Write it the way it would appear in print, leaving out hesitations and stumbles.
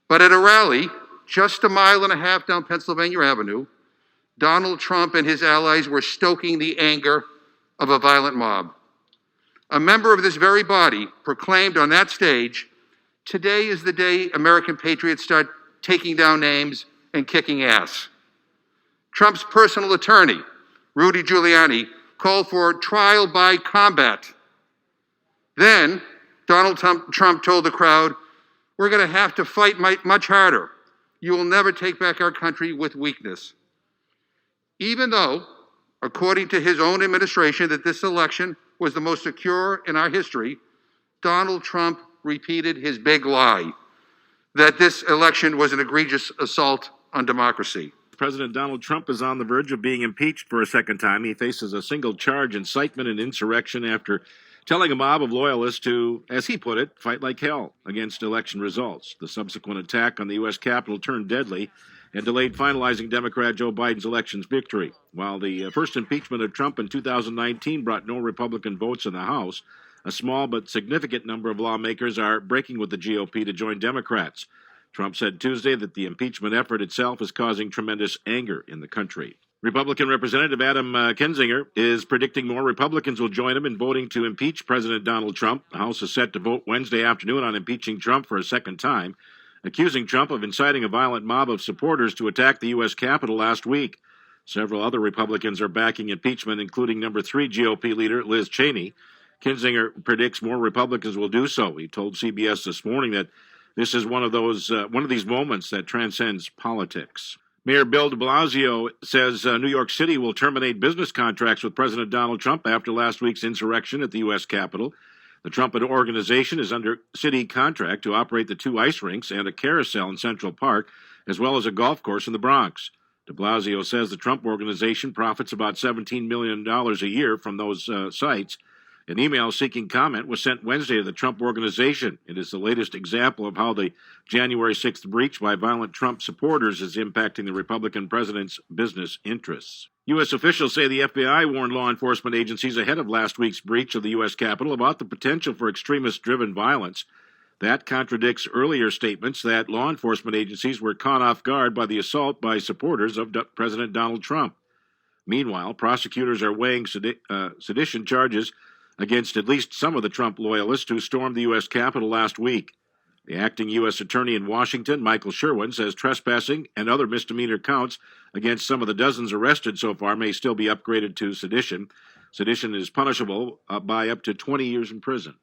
But at a rally just a mile and a half down Pennsylvania Avenue, Donald Trump and his allies were stoking the anger of a violent mob. A member of this very body proclaimed on that stage, "Today is the day American patriots start taking down names and kicking ass." Trump's personal attorney, Rudy Giuliani, called for trial by combat. Then Donald Trump told the crowd, "We're going to have to fight much harder. You will never take back our country with weakness." Even though, according to his own administration, that this election was the most secure in our history, Donald Trump repeated his big lie, that this election was an egregious assault on democracy. President Donald Trump is on the verge of being impeached for a second time. He faces a single charge, incitement and insurrection, after telling a mob of loyalists to, as he put it, fight like hell against election results. The subsequent attack on the U.S. Capitol turned deadly and delayed finalizing Democrat Joe Biden's election's victory. While the first impeachment of Trump in 2019 brought no Republican votes in the House, a small but significant number of lawmakers are breaking with the GOP to join Democrats. Trump said Tuesday that the impeachment effort itself is causing tremendous anger in the country. Republican Representative Adam Kinzinger is predicting more Republicans will join him in voting to impeach President Donald Trump. The House is set to vote Wednesday afternoon on impeaching Trump for a second time, accusing Trump of inciting a violent mob of supporters to attack the U.S. Capitol last week. Several other Republicans are backing impeachment, including number 3 GOP leader Liz Cheney. Kinzinger predicts more Republicans will do so. He told CBS this morning that this is one of these moments that transcends politics. Mayor Bill de Blasio says New York City will terminate business contracts with President Donald Trump after last week's insurrection at the U.S. Capitol. The Trump organization is under city contract to operate the 2 ice rinks and a carousel in Central Park, as well as a golf course in the Bronx. De Blasio says the Trump organization profits about $17 million a year from those sites. An email seeking comment was sent Wednesday to the Trump organization. It is the latest example of how the January 6th breach by violent Trump supporters is impacting the Republican president's business interests. U.S. officials say the FBI warned law enforcement agencies ahead of last week's breach of the U.S. Capitol about the potential for extremist-driven violence. That contradicts earlier statements that law enforcement agencies were caught off guard by the assault by supporters of President Donald Trump. Meanwhile, prosecutors are weighing sedition charges against at least some of the Trump loyalists who stormed the U.S. Capitol last week. The acting U.S. Attorney in Washington, Michael Sherwin, says trespassing and other misdemeanor counts against some of the dozens arrested so far may still be upgraded to sedition. Sedition is punishable by up to 20 years in prison.